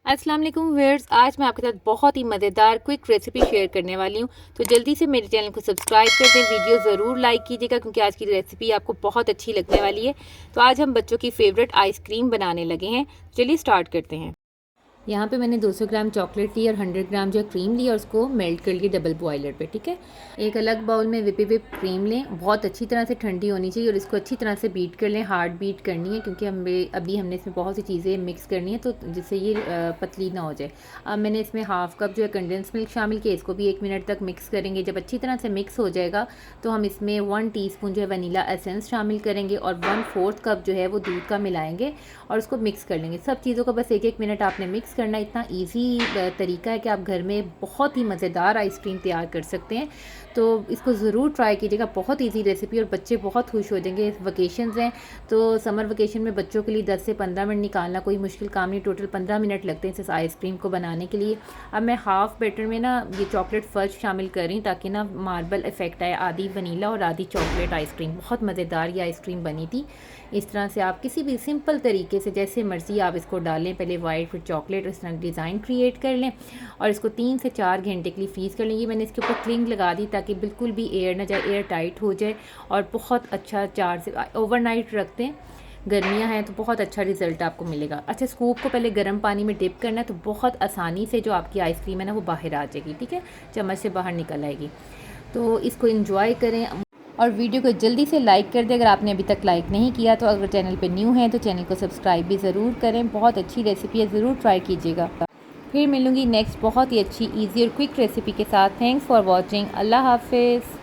अस्सलाम वालेकुम व्यूअर्स, आज मैं आपके साथ बहुत ही मज़ेदार क्विक रेसिपी शेयर करने वाली हूँ। तो जल्दी से मेरे चैनल को सब्सक्राइब कर दें, वीडियो ज़रूर लाइक कीजिएगा क्योंकि आज की रेसिपी आपको बहुत अच्छी लगने वाली है। तो आज हम बच्चों की फ़ेवरेट आइसक्रीम बनाने लगे हैं। चलिए स्टार्ट करते हैं। यहाँ पे मैंने 200 ग्राम चॉकलेट ली और 100 ग्राम जो क्रीम ली और उसको मेल्ट कर लिए डबल बॉयलर पे। ठीक है, एक अलग बाउल में विप क्रीम लें, बहुत अच्छी तरह से ठंडी होनी चाहिए और इसको अच्छी तरह से बीट कर लें। हार्ड बीट करनी है क्योंकि अभी हमने इसमें बहुत सी चीज़ें मिक्स करनी है तो जिससे ये पतली ना हो जाए। अब मैंने इसमें हाफ़ कप जो है कंडेंस मिल्क शामिल किया, इसको भी 1 मिनट तक मिक्स करेंगे। जब अच्छी तरह से मिक्स हो जाएगा तो हम इसमें 1 टीस्पून जो है वनीला एसेंस शामिल करेंगे और 1/4 कप जो है वो दूध का मिलाएंगे और उसको मिक्स कर लेंगे। सब चीज़ों को बस 1-1 मिनट आपने मिक्स करना। इतना इजी तरीका है कि आप घर में बहुत ही मज़ेदार आइसक्रीम तैयार कर सकते हैं। तो इसको ज़रूर ट्राई कीजिएगा, बहुत इजी रेसिपी और बच्चे बहुत खुश हो जाएंगे। वेकेशंस हैं तो समर वेकेशन में बच्चों के लिए 10 से 15 मिनट निकालना कोई मुश्किल काम नहीं। टोटल 15 मिनट लगते हैं इस आइसक्रीम को बनाने के लिए। अब मैं हाफ़ बैटर में ना ये चॉकलेट फज शामिल कर रही हूँ ताकि ना मार्बल इफ़ेक्ट आए। आधी वनीला और आधी चॉकलेट आइसक्रीम, बहुत मज़ेदार ये आइसक्रीम बनी थी। इस तरह से आप किसी भी सिंपल तरीके से जैसे मर्ज़ी आप इसको डालें, पहले वाइट फिर चॉकलेट, इस तरह डिज़ाइन क्रिएट कर लें और इसको 3 से 4 घंटे के लिए फ्रीज़ कर लें। ये मैंने इसके ऊपर क्लिंग लगा दी ताकि बिल्कुल भी एयर ना जाए, एयर टाइट हो जाए और बहुत अच्छा 4 से ओवरनाइट रखते हैं। गर्मियाँ हैं तो बहुत अच्छा रिज़ल्ट आपको मिलेगा। अच्छा, स्कूप को पहले गर्म पानी में डिप करना है तो बहुत आसानी से जो आपकी आइसक्रीम है ना वो बाहर आ जाएगी। ठीक है, चम्मच से बाहर निकल आएगी। तो इसको इंजॉय करें और वीडियो को जल्दी से लाइक कर दें अगर आपने अभी तक लाइक नहीं किया। तो अगर चैनल पे न्यू हैं तो चैनल को सब्सक्राइब भी ज़रूर करें। बहुत अच्छी रेसिपी है, ज़रूर ट्राई कीजिएगा। फिर मिलूँगी नेक्स्ट बहुत ही अच्छी, ईजी और क्विक रेसिपी के साथ। Thanks for watching. अल्लाह हाफिज़।